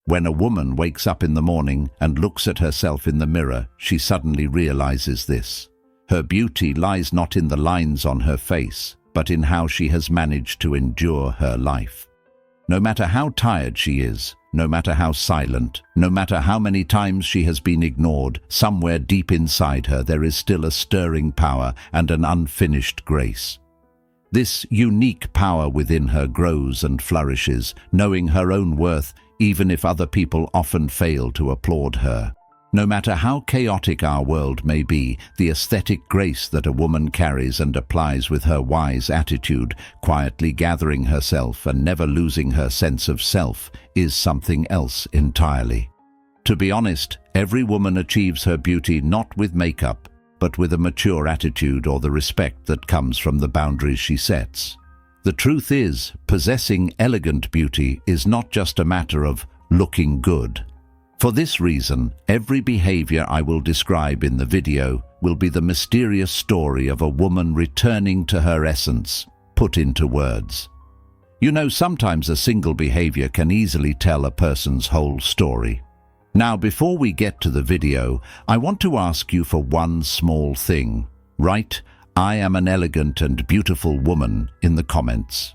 When a woman wakes up in the morning and looks at herself in the mirror, she suddenly realizes this. Her beauty lies not in the lines on her face, but in how she has managed to endure her life. No matter how tired she is, no matter how silent, no matter how many times she has been ignored, somewhere deep inside her there is still a stirring power and an unfinished grace. This unique power within her grows and flourishes, knowing her own worth even if other people often fail to applaud her. No matter how chaotic our world may be, the aesthetic grace that a woman carries and applies with her wise attitude, quietly gathering herself and never losing her sense of self, is something else entirely. To be honest, every woman achieves her beauty not with makeup, but with a mature attitude or the respect that comes from the boundaries she sets. The truth is, possessing elegant beauty is not just a matter of looking good. For this reason, every behavior I will describe in the video will be the mysterious story of a woman returning to her essence, put into words. You know, sometimes a single behavior can easily tell a person's whole story. Now, before we get to the video, I want to ask you for one small thing. Write, "I am an elegant and beautiful woman" in the comments.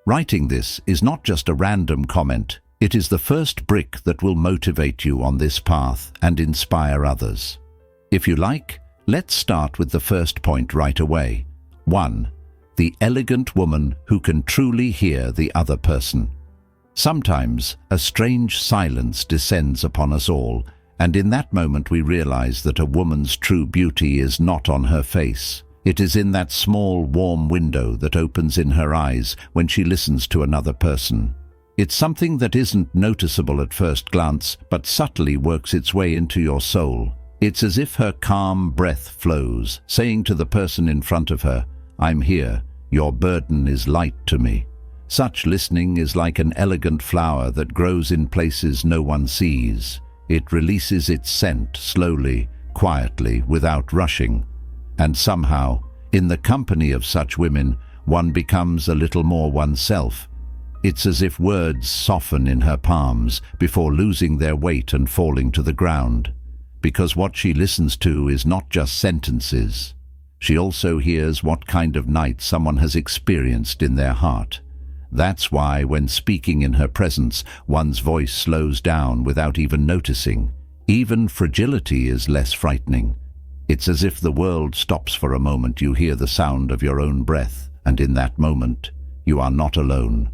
Writing this is not just a random comment. It is the first brick that will motivate you on this path and inspire others. If you like, let's start with the first point right away. 1. The elegant woman who can truly hear the other person. Sometimes a strange silence descends upon us all, and in that moment we realize that a woman's true beauty is not on her face. It is in that small, warm window that opens in her eyes when she listens to another person. It's something that isn't noticeable at first glance, but subtly works its way into your soul. It's as if her calm breath flows, saying to the person in front of her, "I'm here, your burden is light to me." Such listening is like an elegant flower that grows in places no one sees. It releases its scent slowly, quietly, without rushing. And somehow, in the company of such women, one becomes a little more oneself. It's as if words soften in her palms before losing their weight and falling to the ground. Because what she listens to is not just sentences. She also hears what kind of night someone has experienced in their heart. That's why when speaking in her presence, one's voice slows down without even noticing. Even fragility is less frightening. It's as if the world stops for a moment. You hear the sound of your own breath, and in that moment, you are not alone.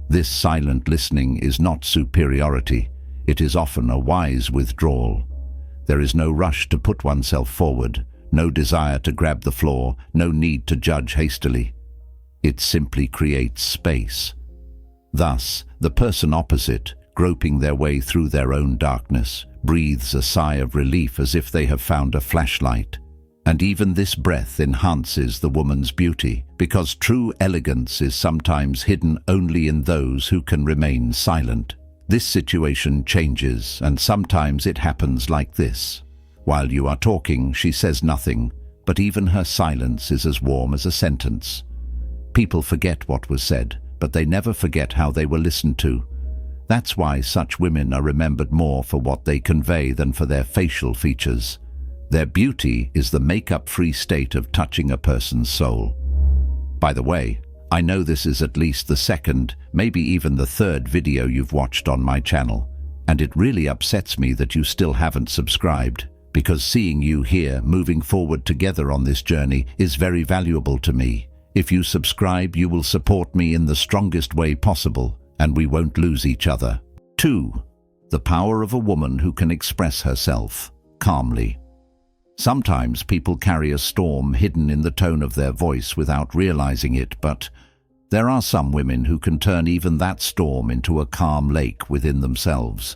This silent listening is not superiority. It is often a wise withdrawal. There is no rush to put oneself forward, no desire to grab the floor, no need to judge hastily. It simply creates space. Thus, the person opposite, groping their way through their own darkness, breathes a sigh of relief as if they have found a flashlight. And even this breath enhances the woman's beauty, because true elegance is sometimes hidden only in those who can remain silent. This situation changes, and sometimes it happens like this. While you are talking, she says nothing, but even her silence is as warm as a sentence. People forget what was said, but they never forget how they were listened to. That's why such women are remembered more for what they convey than for their facial features. Their beauty is the makeup-free state of touching a person's soul. By the way, I know this is at least the second, maybe even the third video you've watched on my channel, and it really upsets me that you still haven't subscribed, because seeing you here moving forward together on this journey is very valuable to me. If you subscribe, you will support me in the strongest way possible, and we won't lose each other. 2. The power of a woman who can express herself calmly. Sometimes people carry a storm hidden in the tone of their voice without realizing it, but there are some women who can turn even that storm into a calm lake within themselves.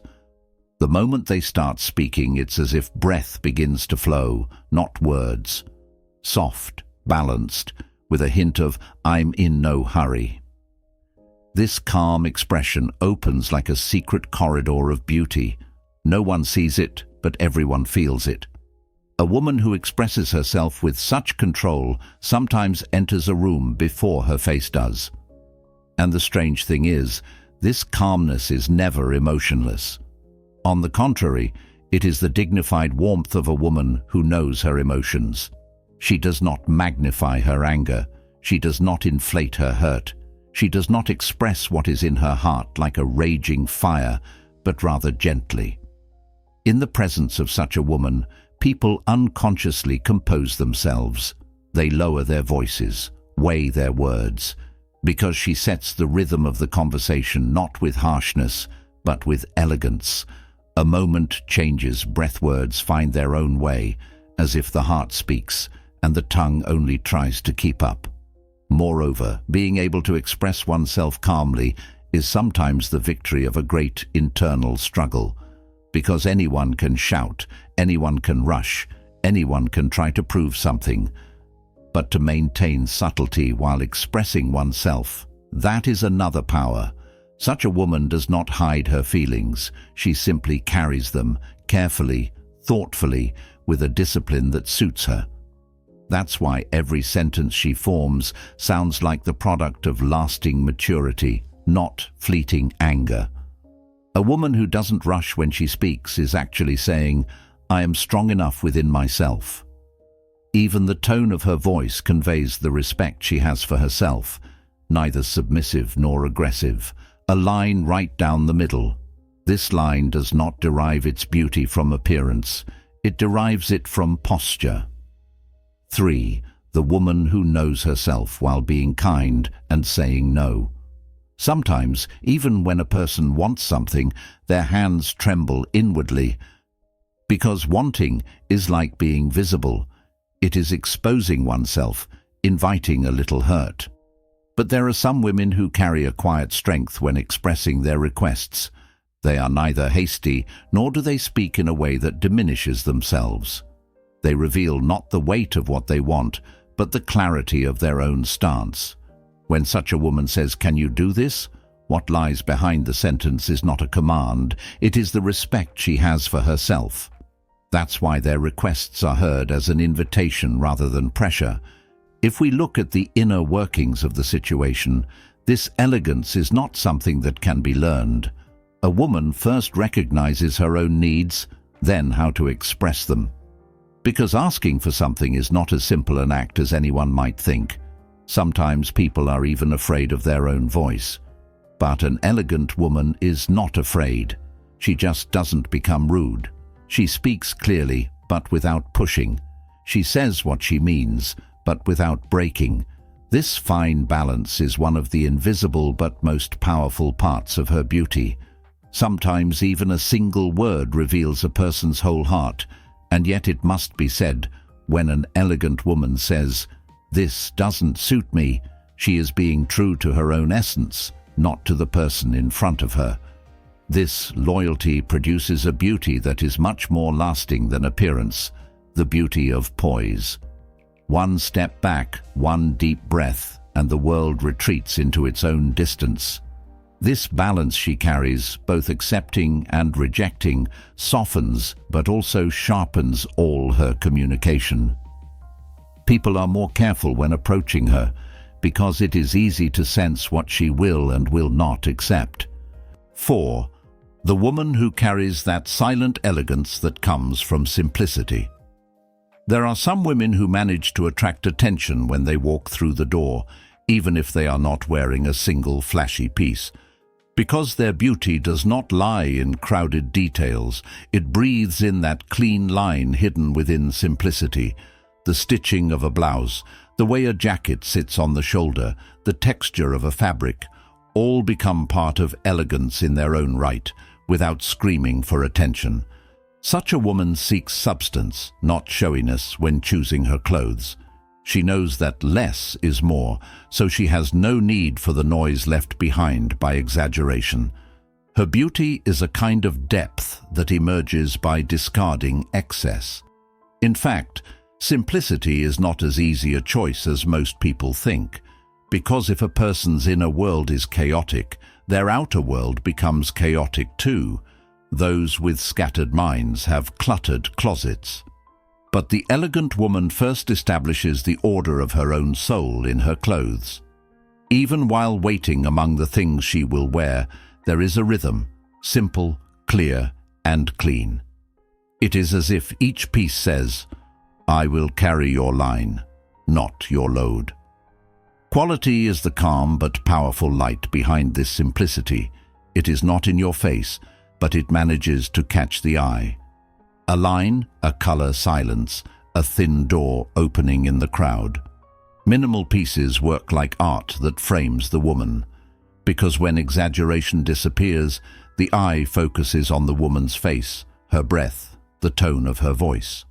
The moment they start speaking, it's as if breath begins to flow, not words. Soft, balanced, with a hint of "I'm in no hurry." This calm expression opens like a secret corridor of beauty. No one sees it, but everyone feels it. A woman who expresses herself with such control sometimes enters a room before her face does. And the strange thing is, This calmness is never emotionless. On the contrary, it is the dignified warmth of a woman who knows her emotions. She does not magnify her anger. She does not inflate her hurt. She does not express what is in her heart like a raging fire, but rather gently. In the presence of such a woman, people unconsciously compose themselves. They lower their voices, weigh their words, because she sets the rhythm of the conversation not with harshness, but with elegance. A moment changes, breath words find their own way, as if the heart speaks, and the tongue only tries to keep up. Moreover, being able to express oneself calmly is sometimes the victory of a great internal struggle, because anyone can shout, anyone can rush, anyone can try to prove something. But to maintain subtlety while expressing oneself, that is another power. Such a woman does not hide her feelings. She simply carries them, carefully, thoughtfully, with a discipline that suits her. That's why every sentence she forms sounds like the product of lasting maturity, not fleeting anger. A woman who doesn't rush when she speaks is actually saying, "I am strong enough within myself." Even the tone of her voice conveys the respect she has for herself, neither submissive nor aggressive, a line right down the middle. This line does not derive its beauty from appearance, it derives it from posture. 3. The woman who knows herself while being kind and saying no. Sometimes, even when a person wants something, their hands tremble inwardly, because wanting is like being visible. It is exposing oneself, inviting a little hurt. But there are some women who carry a quiet strength when expressing their requests. They are neither hasty, nor do they speak in a way that diminishes themselves. They reveal not the weight of what they want, but the clarity of their own stance. When such a woman says, "Can you do this?" what lies behind the sentence is not a command, it is the respect she has for herself. That's why their requests are heard as an invitation rather than pressure. If we look at the inner workings of the situation, this elegance is not something that can be learned. A woman first recognizes her own needs, then how to express them. Because asking for something is not as simple an act as anyone might think. Sometimes people are even afraid of their own voice. But an elegant woman is not afraid. She just doesn't become rude. She speaks clearly, but without pushing. She says what she means, but without breaking. This fine balance is one of the invisible but most powerful parts of her beauty. Sometimes even a single word reveals a person's whole heart, and yet it must be said, when an elegant woman says, "This doesn't suit me," she is being true to her own essence, not to the person in front of her. This loyalty produces a beauty that is much more lasting than appearance, the beauty of poise. One step back, one deep breath, and the world retreats into its own distance. This balance she carries, both accepting and rejecting, softens but also sharpens all her communication. People are more careful when approaching her, because it is easy to sense what she will and will not accept. 4. The woman who carries that silent elegance that comes from simplicity. There are some women who manage to attract attention when they walk through the door, even if they are not wearing a single flashy piece. Because their beauty does not lie in crowded details, it breathes in that clean line hidden within simplicity. The stitching of a blouse, the way a jacket sits on the shoulder, the texture of a fabric, all become part of elegance in their own right, without screaming for attention. Such a woman seeks substance, not showiness, when choosing her clothes. She knows that less is more, so she has no need for the noise left behind by exaggeration. Her beauty is a kind of depth that emerges by discarding excess. In fact, simplicity is not as easy a choice as most people think, because if a person's inner world is chaotic, their outer world becomes chaotic too. Those with scattered minds have cluttered closets. But the elegant woman first establishes the order of her own soul in her clothes. Even while waiting among the things she will wear, there is a rhythm, simple, clear, and clean. It is as if each piece says, "I will carry your line, not your load." Quality is the calm but powerful light behind this simplicity. It is not in your face, but it manages to catch the eye. A line, a color silence, a thin door opening in the crowd. Minimal pieces work like art that frames the woman, because when exaggeration disappears, the eye focuses on the woman's face, her breath, the tone of her voice.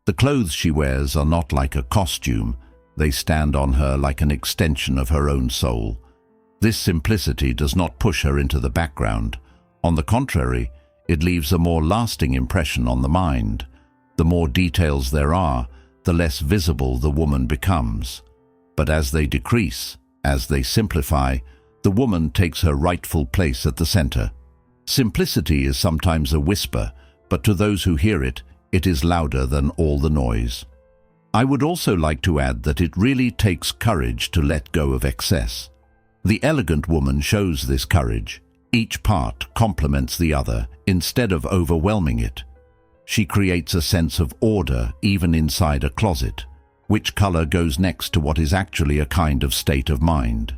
The clothes she wears are not like a costume, they stand on her like an extension of her own soul. This simplicity does not push her into the background. On the contrary, it leaves a more lasting impression on the mind. The more details there are, the less visible the woman becomes. But as they decrease, as they simplify, the woman takes her rightful place at the center. Simplicity is sometimes a whisper, but to those who hear it, it is louder than all the noise. I would also like to add that it really takes courage to let go of excess. The elegant woman shows this courage. Each part complements the other instead of overwhelming it. She creates a sense of order even inside a closet. Which color goes next to what is actually a kind of state of mind?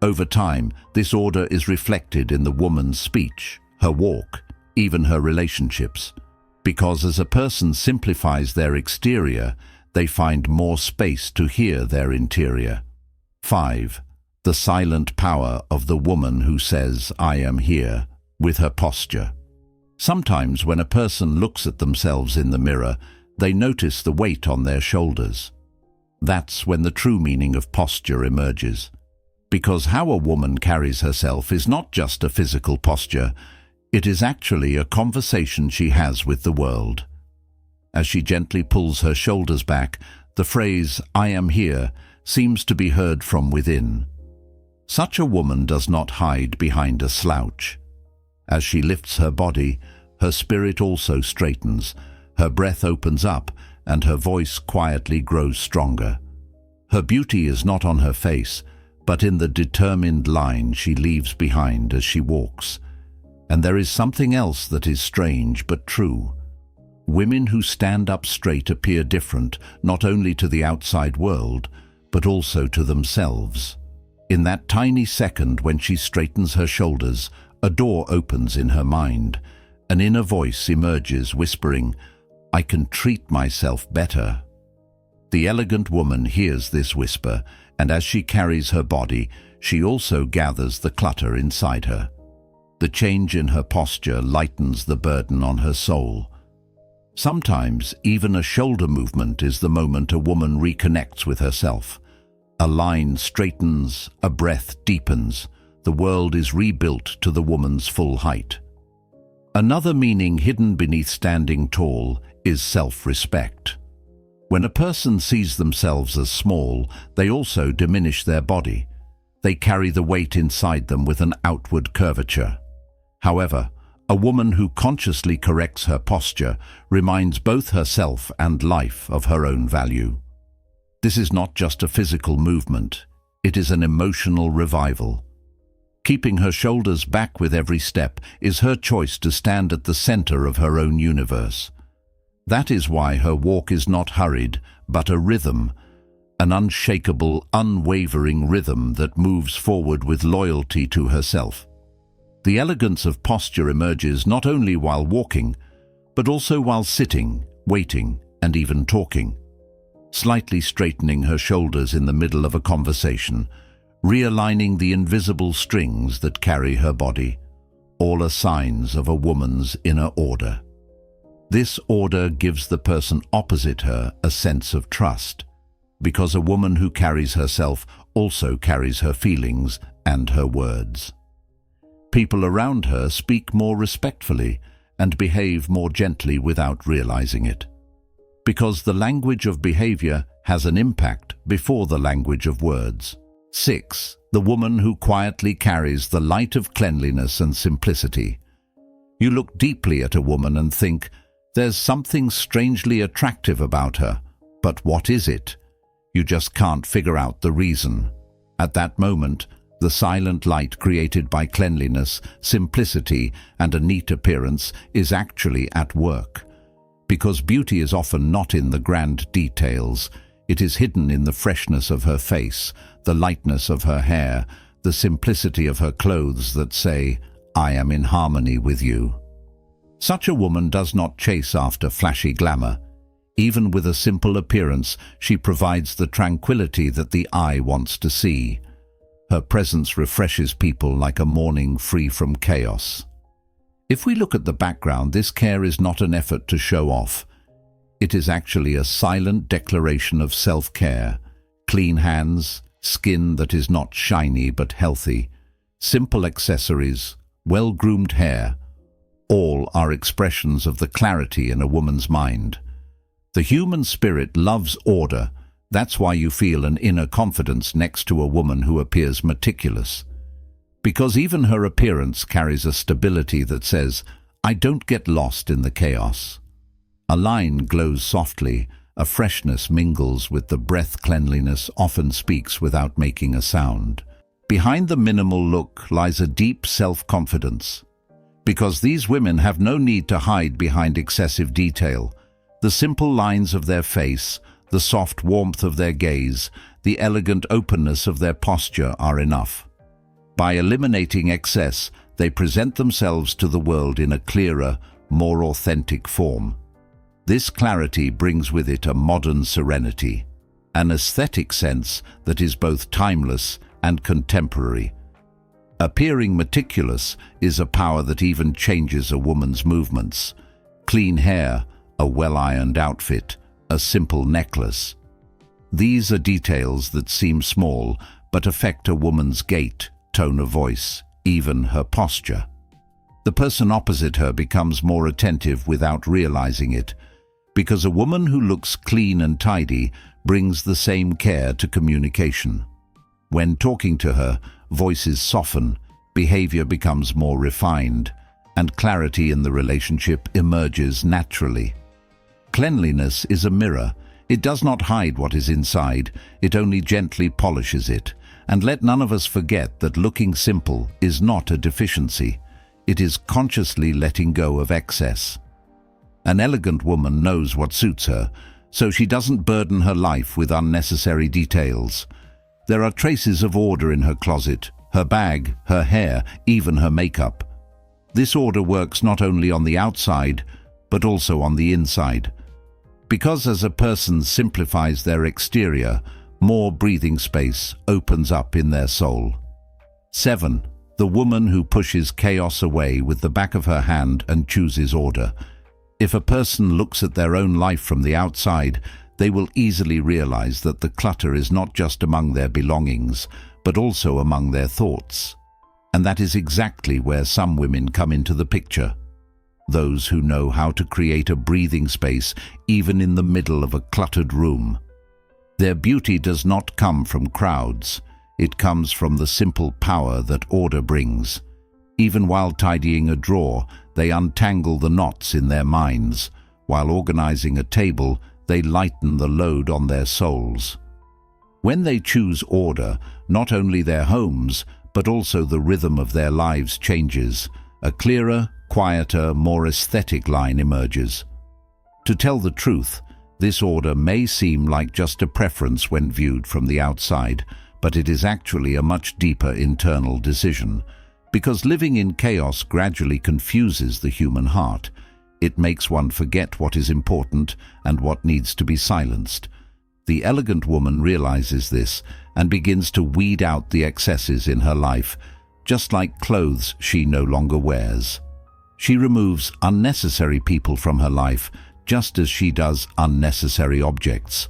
Over time, this order is reflected in the woman's speech, her walk, even her relationships. Because as a person simplifies their exterior, they find more space to hear their interior. 5. The silent power of the woman who says, "I am here," with her posture. Sometimes when a person looks at themselves in the mirror, they notice the weight on their shoulders. That's when the true meaning of posture emerges. Because how a woman carries herself is not just a physical posture, it is actually a conversation she has with the world. As she gently pulls her shoulders back, the phrase, "I am here," seems to be heard from within. Such a woman does not hide behind a slouch. As she lifts her body, her spirit also straightens, her breath opens up, and her voice quietly grows stronger. Her beauty is not on her face, but in the determined line she leaves behind as she walks. And there is something else that is strange but true. Women who stand up straight appear different, not only to the outside world, but also to themselves. In that tiny second when she straightens her shoulders, a door opens in her mind. An inner voice emerges whispering, "I can treat myself better." The elegant woman hears this whisper, and as she carries her body, she also gathers the clutter inside her. The change in her posture lightens the burden on her soul. Sometimes even a shoulder movement is the moment a woman reconnects with herself. A line straightens, a breath deepens, the world is rebuilt to the woman's full height. Another meaning hidden beneath standing tall is self-respect. When a person sees themselves as small, they also diminish their body. They carry the weight inside them with an outward curvature. However, a woman who consciously corrects her posture reminds both herself and life of her own value. This is not just a physical movement, it is an emotional revival. Keeping her shoulders back with every step is her choice to stand at the center of her own universe. That is why her walk is not hurried, but a rhythm, an unshakable, unwavering rhythm that moves forward with loyalty to herself. The elegance of posture emerges not only while walking, but also while sitting, waiting, and even talking. Slightly straightening her shoulders in the middle of a conversation, realigning the invisible strings that carry her body, all are signs of a woman's inner order. This order gives the person opposite her a sense of trust, because a woman who carries herself also carries her feelings and her words. People around her speak more respectfully and behave more gently without realizing it. Because the language of behavior has an impact before the language of words. 6. The woman who quietly carries the light of cleanliness and simplicity. You look deeply at a woman and think, there's something strangely attractive about her, but what is it? You just can't figure out the reason. At that moment, The silent light created by cleanliness, simplicity, and a neat appearance is actually at work. Because beauty is often not in the grand details, it is hidden in the freshness of her face, the lightness of her hair, the simplicity of her clothes that say, "I am in harmony with you." Such a woman does not chase after flashy glamour. Even with a simple appearance, she provides the tranquility that the eye wants to see. Her presence refreshes people like a morning free from chaos. If we look at the background, this care is not an effort to show off. It is actually a silent declaration of self-care. Clean hands, skin that is not shiny but healthy, simple accessories, well-groomed hair, all are expressions of the clarity in a woman's mind. The human spirit loves order. That's why you feel an inner confidence next to a woman who appears meticulous. Because even her appearance carries a stability that says, "I don't get lost in the chaos." A line glows softly, a freshness mingles with the breath. Cleanliness often speaks without making a sound. Behind the minimal look lies a deep self-confidence. Because these women have no need to hide behind excessive detail. The simple lines of their face, the soft warmth of their gaze, the elegant openness of their posture are enough. By eliminating excess, they present themselves to the world in a clearer, more authentic form. This clarity brings with it a modern serenity, an aesthetic sense that is both timeless and contemporary. Appearing meticulous is a power that even changes a woman's movements. Clean hair, a well-ironed outfit, a simple necklace. These are details that seem small but affect a woman's gait, tone of voice, even her posture. The person opposite her becomes more attentive without realizing it, because a woman who looks clean and tidy brings the same care to communication. When talking to her, voices soften, behavior becomes more refined, and clarity in the relationship emerges naturally. Cleanliness is a mirror. It does not hide what is inside, it only gently polishes it. And let none of us forget that looking simple is not a deficiency. It is consciously letting go of excess. An elegant woman knows what suits her, so she doesn't burden her life with unnecessary details. There are traces of order in her closet, her bag, her hair, even her makeup. This order works not only on the outside, but also on the inside. Because as a person simplifies their exterior, more breathing space opens up in their soul. 7. The woman who pushes chaos away with the back of her hand and chooses order. If a person looks at their own life from the outside, they will easily realize that the clutter is not just among their belongings, but also among their thoughts. And that is exactly where some women come into the picture. Those who know how to create a breathing space even in the middle of a cluttered room. Their beauty does not come from crowds. It comes from the simple power that order brings. Even while tidying a drawer, they untangle the knots in their minds. While organizing a table, they lighten the load on their souls. When they choose order, not only their homes, but also the rhythm of their lives changes. A clearer, quieter, more aesthetic line emerges. To tell the truth, this order may seem like just a preference when viewed from the outside, but it is actually a much deeper internal decision. Because living in chaos gradually confuses the human heart. It makes one forget what is important and what needs to be silenced. The elegant woman realizes this and begins to weed out the excesses in her life, just like clothes she no longer wears. She removes unnecessary people from her life, just as she does unnecessary objects.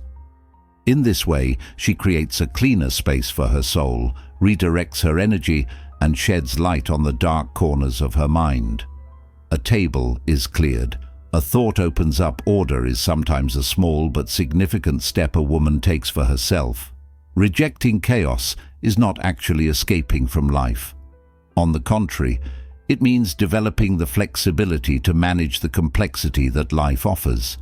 In this way, she creates a cleaner space for her soul, redirects her energy, and sheds light on the dark corners of her mind. A table is cleared. A thought opens up. Order is sometimes a small but significant step a woman takes for herself. Rejecting chaos is not actually escaping from life. On the contrary, it means developing the flexibility to manage the complexity that life offers.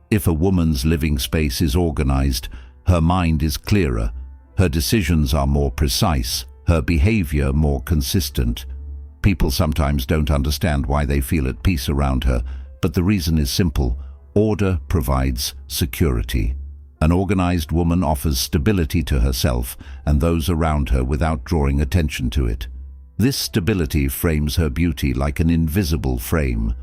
If a woman's living space is organized, her mind is clearer, her decisions are more precise, her behavior more consistent. People sometimes don't understand why they feel at peace around her, but the reason is simple. Order provides security. An organized woman offers stability to herself and those around her without drawing attention to it. This stability frames her beauty like an invisible frame.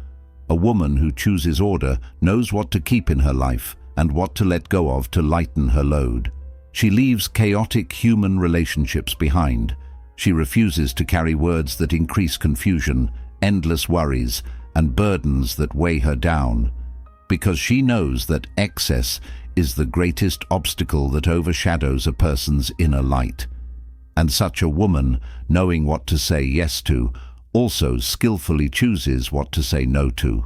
A woman who chooses order knows what to keep in her life and what to let go of to lighten her load. She leaves chaotic human relationships behind. She refuses to carry words that increase confusion, endless worries, and burdens that weigh her down, because she knows that excess is the greatest obstacle that overshadows a person's inner light. And such a woman, knowing what to say yes to, also skillfully chooses what to say no to.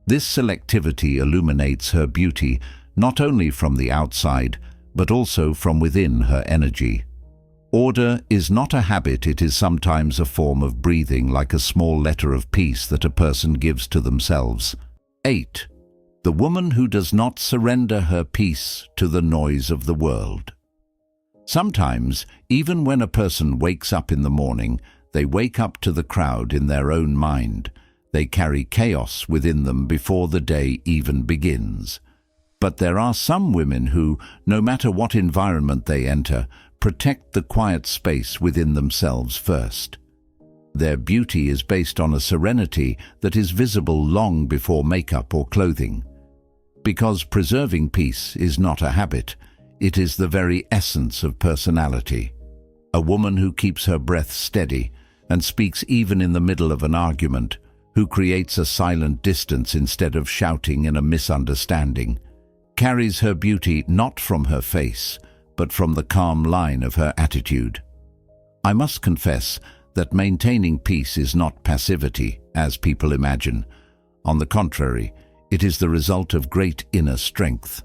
This selectivity illuminates her beauty not only from the outside, but also from within her energy. Order is not a habit, it is sometimes a form of breathing, like a small letter of peace that a person gives to themselves. 8. The woman who does not surrender her peace to the noise of the world. Sometimes, even when a person wakes up in the morning, they wake up to the crowd in their own mind. They carry chaos within them before the day even begins. But there are some women who, no matter what environment they enter, protect the quiet space within themselves first. Their beauty is based on a serenity that is visible long before makeup or clothing. Because preserving peace is not a habit, it is the very essence of personality. A woman who keeps her breath steady and speaks even in the middle of an argument, who creates a silent distance instead of shouting in a misunderstanding, carries her beauty not from her face, but from the calm line of her attitude. I must confess that maintaining peace is not passivity, as people imagine. On the contrary, it is the result of great inner strength.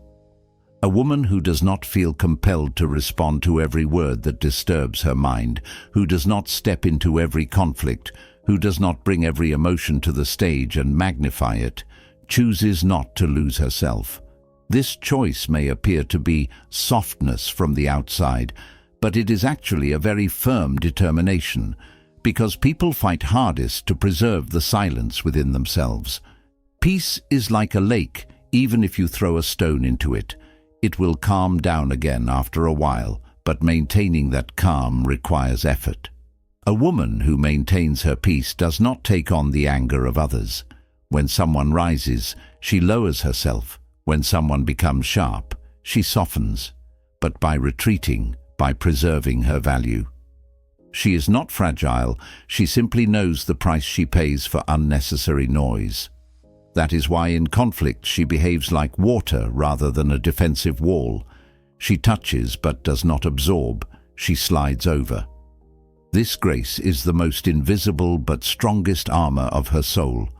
A woman who does not feel compelled to respond to every word that disturbs her mind, who does not step into every conflict, who does not bring every emotion to the stage and magnify it, chooses not to lose herself. This choice may appear to be softness from the outside, but it is actually a very firm determination, because people fight hardest to preserve the silence within themselves. Peace is like a lake. Even if you throw a stone into it, it will calm down again after a while, but maintaining that calm requires effort. A woman who maintains her peace does not take on the anger of others. When someone rises, she lowers herself. When someone becomes sharp, she softens, but by retreating, by preserving her value. She is not fragile, she simply knows the price she pays for unnecessary noise. That is why in conflict she behaves like water rather than a defensive wall. She touches but does not absorb, she slides over. This grace is the most invisible but strongest armor of her soul.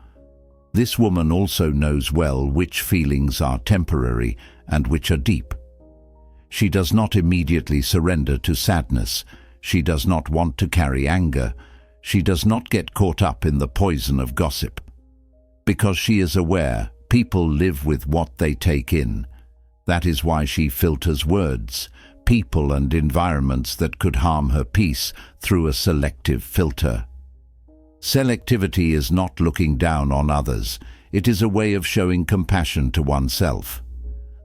This woman also knows well which feelings are temporary and which are deep. She does not immediately surrender to sadness. She does not want to carry anger. She does not get caught up in the poison of gossip. Because she is aware, people live with what they take in. That is why she filters words, people and environments that could harm her peace through a selective filter. Selectivity is not looking down on others. It is a way of showing compassion to oneself.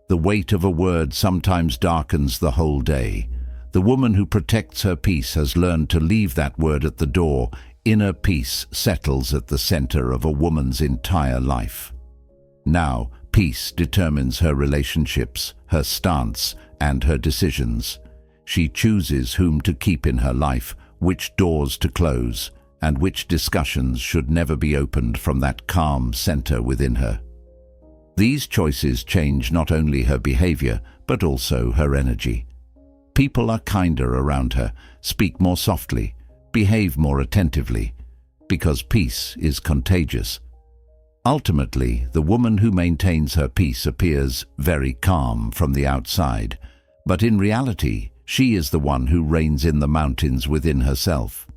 The weight of a word sometimes darkens the whole day. The woman who protects her peace has learned to leave that word at the door. Inner peace settles at the center of a woman's entire life. Now, peace determines her relationships, her stance, and her decisions. She chooses whom to keep in her life, which doors to close, and which discussions should never be opened from that calm center within her. These choices change not only her behavior, but also her energy. People are kinder around her, speak more softly, behave more attentively, because peace is contagious. Ultimately, the woman who maintains her peace appears very calm from the outside, but in reality, she is the one who reigns in the mountains within herself.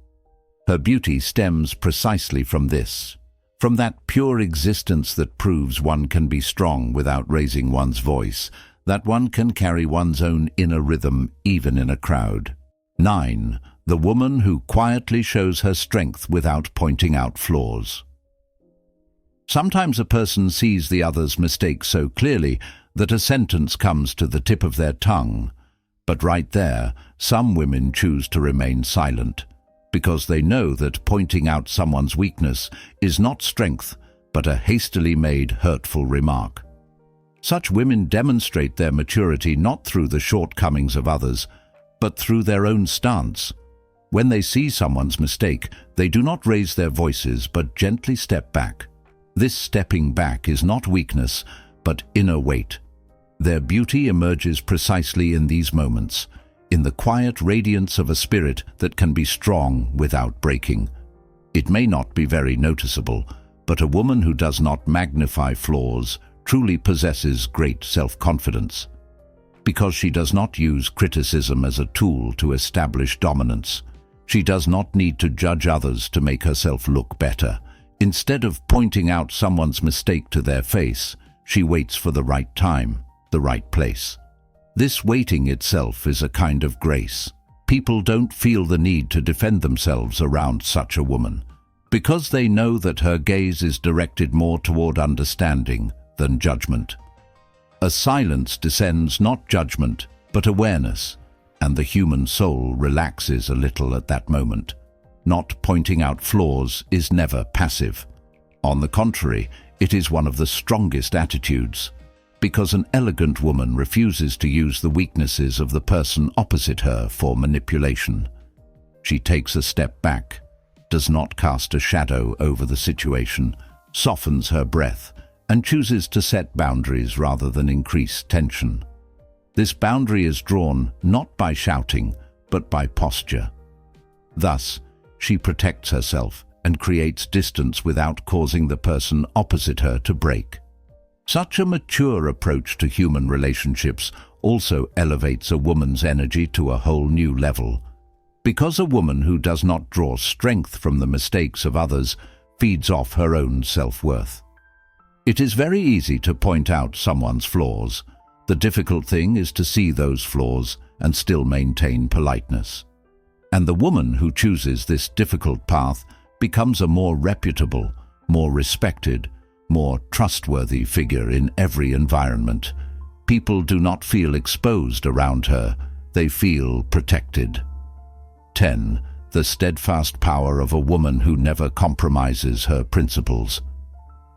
Her beauty stems precisely from this, from that pure existence that proves one can be strong without raising one's voice, that one can carry one's own inner rhythm even in a crowd. 9. The woman who quietly shows her strength without pointing out flaws. Sometimes a person sees the other's mistake so clearly that a sentence comes to the tip of their tongue. But right there, some women choose to remain silent, because they know that pointing out someone's weakness is not strength, but a hastily made hurtful remark. Such women demonstrate their maturity not through the shortcomings of others, but through their own stance. When they see someone's mistake, they do not raise their voices but gently step back. This stepping back is not weakness, but inner weight. Their beauty emerges precisely in these moments, in the quiet radiance of a spirit that can be strong without breaking. It may not be very noticeable, but a woman who does not magnify flaws truly possesses great self-confidence, because she does not use criticism as a tool to establish dominance. She does not need to judge others to make herself look better. Instead of pointing out someone's mistake to their face, she waits for the right time, the right place. This waiting itself is a kind of grace. People don't feel the need to defend themselves around such a woman, because they know that her gaze is directed more toward understanding than judgment. A silence descends not judgment, but awareness, and the human soul relaxes a little at that moment. Not pointing out flaws is never passive. On the contrary, it is one of the strongest attitudes, because an elegant woman refuses to use the weaknesses of the person opposite her for manipulation. She takes a step back, does not cast a shadow over the situation, softens her breath, and chooses to set boundaries rather than increase tension. This boundary is drawn not by shouting, but by posture. Thus, she protects herself and creates distance without causing the person opposite her to break. Such a mature approach to human relationships also elevates a woman's energy to a whole new level, because a woman who does not draw strength from the mistakes of others feeds off her own self-worth. It is very easy to point out someone's flaws. The difficult thing is to see those flaws and still maintain politeness. And the woman who chooses this difficult path becomes a more reputable, more respected, more trustworthy figure in every environment. People do not feel exposed around her, they feel protected. 10. The steadfast power of a woman who never compromises her principles.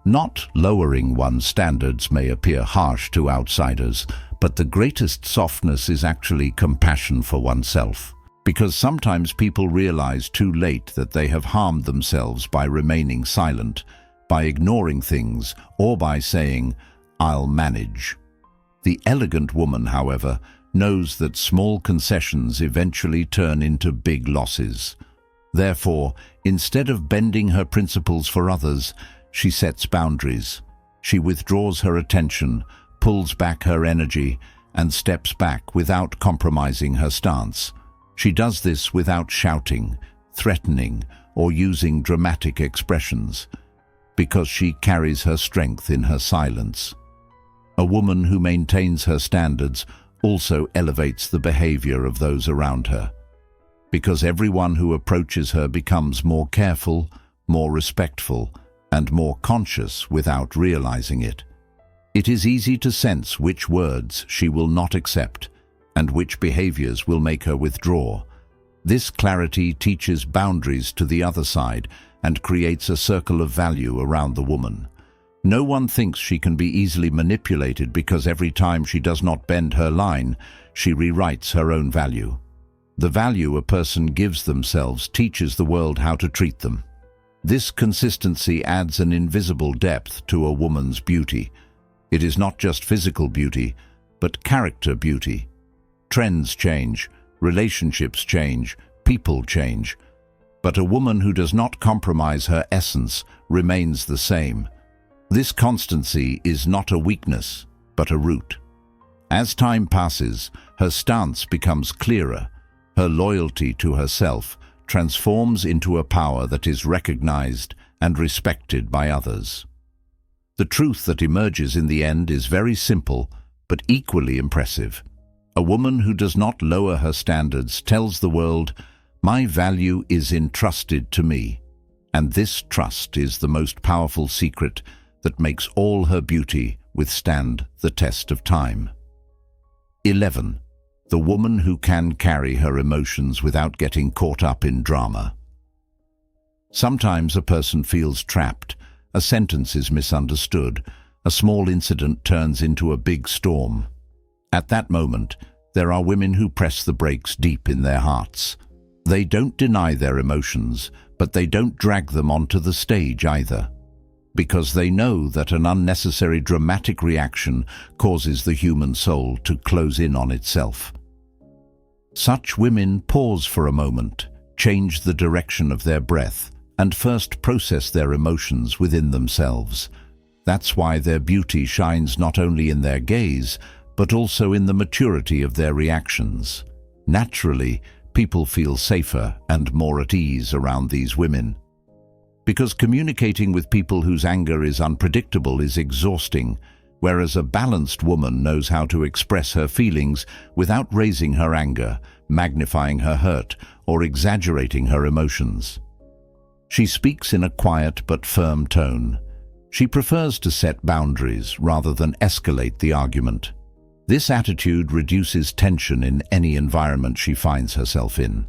Not lowering one's standards may appear harsh to outsiders, but the greatest softness is actually compassion for oneself. Because sometimes people realize too late that they have harmed themselves by remaining silent, by ignoring things, or by saying, "I'll manage." The elegant woman, however, knows that small concessions eventually turn into big losses. Therefore, instead of bending her principles for others, she sets boundaries. She withdraws her attention, pulls back her energy, and steps back without compromising her stance. She does this without shouting, threatening, or using dramatic expressions, because she carries her strength in her silence. A woman who maintains her standards also elevates the behavior of those around her, because everyone who approaches her becomes more careful, more respectful, and more conscious without realizing it. It is easy to sense which words she will not accept and which behaviors will make her withdraw. This clarity teaches boundaries to the other side and creates a circle of value around the woman. No one thinks she can be easily manipulated because every time she does not bend her line, she rewrites her own value. The value a person gives themselves teaches the world how to treat them. This consistency adds an invisible depth to a woman's beauty. It is not just physical beauty, but character beauty. Trends change, relationships change, people change, but a woman who does not compromise her essence remains the same. This constancy is not a weakness, but a root. As time passes, her stance becomes clearer. Her loyalty to herself transforms into a power that is recognized and respected by others. The truth that emerges in the end is very simple, but equally impressive. A woman who does not lower her standards tells the world, "My value is entrusted to me." And this trust is the most powerful secret that makes all her beauty withstand the test of time. 11. The woman who can carry her emotions without getting caught up in drama. Sometimes a person feels trapped, a sentence is misunderstood, a small incident turns into a big storm. At that moment, there are women who press the brakes deep in their hearts. They don't deny their emotions, but they don't drag them onto the stage either, because they know that an unnecessary dramatic reaction causes the human soul to close in on itself. Such women pause for a moment, change the direction of their breath, and first process their emotions within themselves. That's why their beauty shines not only in their gaze, but also in the maturity of their reactions. Naturally, people feel safer and more at ease around these women. Because communicating with people whose anger is unpredictable is exhausting, whereas a balanced woman knows how to express her feelings without raising her anger, magnifying her hurt, or exaggerating her emotions. She speaks in a quiet but firm tone. She prefers to set boundaries rather than escalate the argument. This attitude reduces tension in any environment she finds herself in.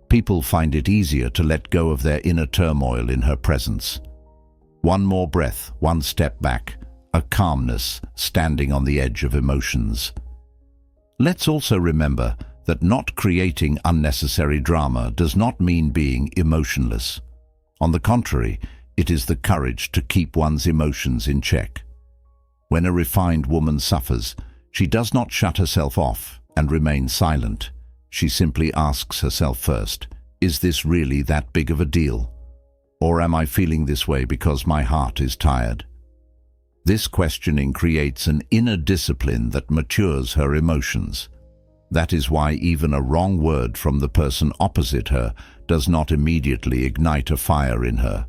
People find it easier to let go of their inner turmoil in her presence. One more breath, one step back, a calmness standing on the edge of emotions. Let's also remember that not creating unnecessary drama does not mean being emotionless. On the contrary, it is the courage to keep one's emotions in check. When a refined woman suffers, she does not shut herself off and remain silent. She simply asks herself first, is this really that big of a deal? Or am I feeling this way because my heart is tired? This questioning creates an inner discipline that matures her emotions. That is why even a wrong word from the person opposite her does not immediately ignite a fire in her.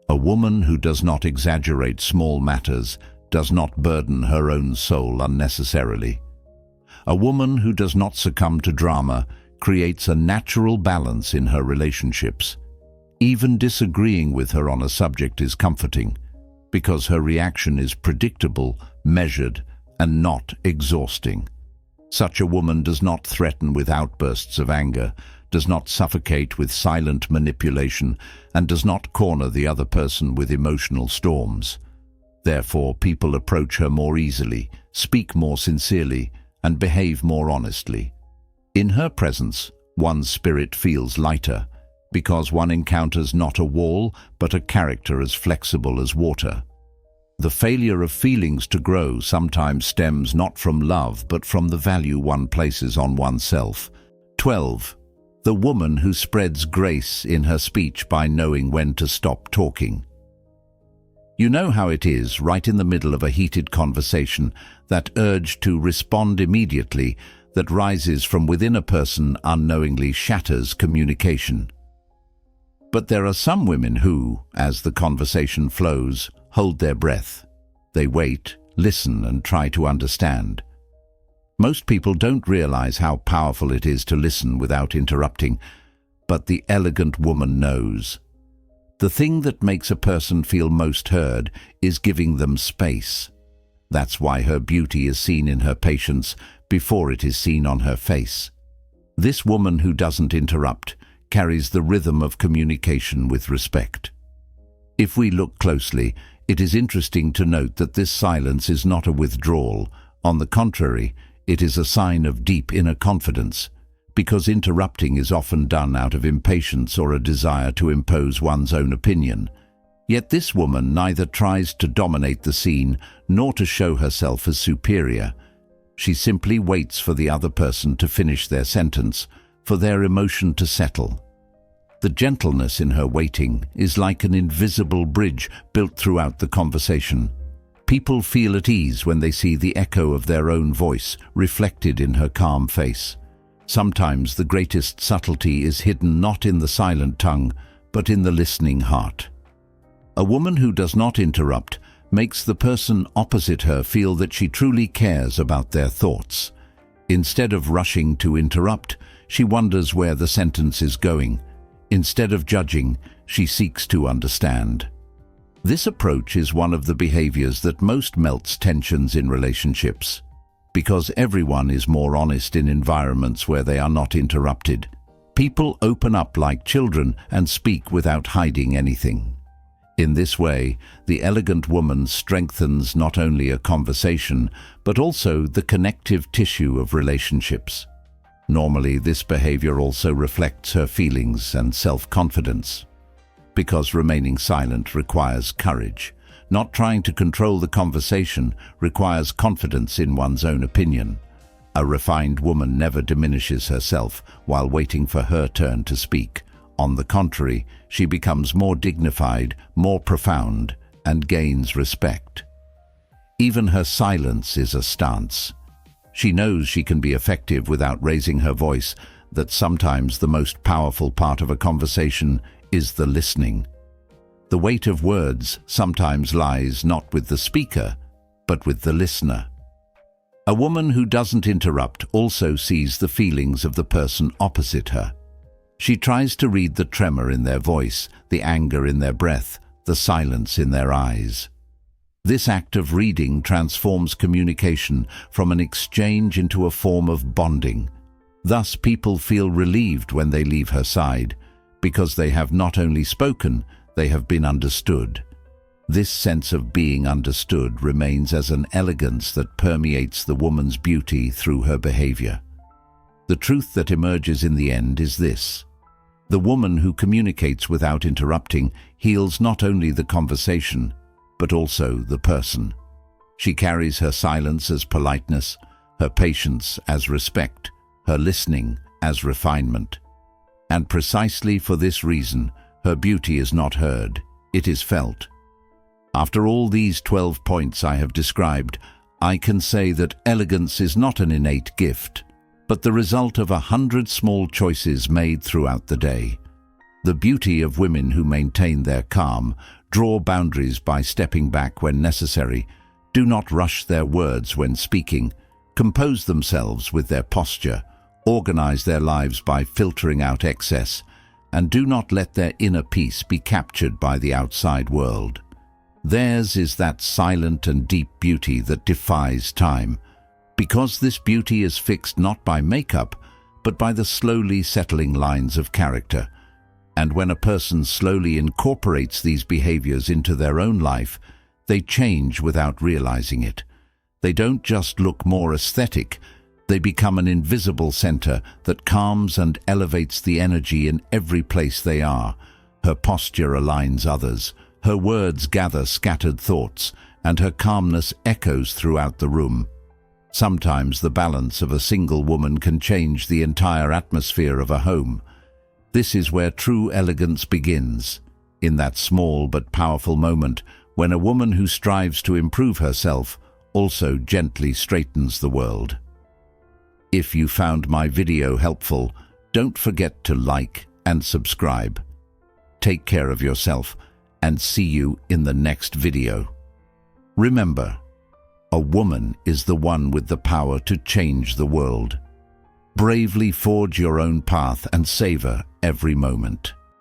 A woman who does not exaggerate small matters does not burden her own soul unnecessarily. A woman who does not succumb to drama creates a natural balance in her relationships. Even disagreeing with her on a subject is comforting, because her reaction is predictable, measured, and not exhausting. Such a woman does not threaten with outbursts of anger, does not suffocate with silent manipulation, and does not corner the other person with emotional storms. Therefore, people approach her more easily, speak more sincerely, and behave more honestly. In her presence, one's spirit feels lighter, because one encounters not a wall, but a character as flexible as water. The failure of feelings to grow sometimes stems not from love, but from the value one places on oneself. 12. The woman who spreads grace in her speech by knowing when to stop talking. You know how it is, right in the middle of a heated conversation, that urge to respond immediately that rises from within a person unknowingly shatters communication. But there are some women who, as the conversation flows, hold their breath. They wait, listen, and try to understand. Most people don't realize how powerful it is to listen without interrupting, but the elegant woman knows. The thing that makes a person feel most heard is giving them space. That's why her beauty is seen in her patience before it is seen on her face. This woman who doesn't interrupt carries the rhythm of communication with respect. If we look closely, it is interesting to note that this silence is not a withdrawal. On the contrary, it is a sign of deep inner confidence, because interrupting is often done out of impatience or a desire to impose one's own opinion. Yet this woman neither tries to dominate the scene nor to show herself as superior. She simply waits for the other person to finish their sentence, for their emotion to settle. The gentleness in her waiting is like an invisible bridge built throughout the conversation. People feel at ease when they see the echo of their own voice reflected in her calm face. Sometimes the greatest subtlety is hidden not in the silent tongue, but in the listening heart. A woman who does not interrupt makes the person opposite her feel that she truly cares about their thoughts. Instead of rushing to interrupt, she wonders where the sentence is going. Instead of judging, she seeks to understand. This approach is one of the behaviors that most melts tensions in relationships, because everyone is more honest in environments where they are not interrupted. People open up like children and speak without hiding anything. In this way, the elegant woman strengthens not only a conversation, but also the connective tissue of relationships. Normally, this behavior also reflects her feelings and self-confidence, because remaining silent requires courage. Not trying to control the conversation requires confidence in one's own opinion. A refined woman never diminishes herself while waiting for her turn to speak. On the contrary, she becomes more dignified, more profound, and gains respect. Even her silence is a stance. She knows she can be effective without raising her voice, that sometimes the most powerful part of a conversation is the listening. The weight of words sometimes lies not with the speaker, but with the listener. A woman who doesn't interrupt also sees the feelings of the person opposite her. She tries to read the tremor in their voice, the anger in their breath, the silence in their eyes. This act of reading transforms communication from an exchange into a form of bonding. Thus, people feel relieved when they leave her side, because they have not only spoken, they have been understood. This sense of being understood remains as an elegance that permeates the woman's beauty through her behavior. The truth that emerges in the end is this: the woman who communicates without interrupting heals not only the conversation, but also the person. She carries her silence as politeness, her patience as respect, her listening as refinement. And precisely for this reason, her beauty is not heard, it is felt. After all these 12 points I have described, I can say that elegance is not an innate gift, but the result of 100 small choices made throughout the day. The beauty of women who maintain their calm, draw boundaries by stepping back when necessary, do not rush their words when speaking, compose themselves with their posture, organize their lives by filtering out excess, and do not let their inner peace be captured by the outside world. Theirs is that silent and deep beauty that defies time, because this beauty is fixed not by makeup, but by the slowly settling lines of character. And when a person slowly incorporates these behaviors into their own life, they change without realizing it. They don't just look more aesthetic, they become an invisible center that calms and elevates the energy in every place they are. Her posture aligns others, her words gather scattered thoughts, and her calmness echoes throughout the room. Sometimes the balance of a single woman can change the entire atmosphere of a home. This is where true elegance begins, in that small but powerful moment when a woman who strives to improve herself also gently straightens the world. If you found my video helpful, don't forget to like and subscribe. Take care of yourself and see you in the next video. Remember, a woman is the one with the power to change the world. Bravely forge your own path and savor every moment.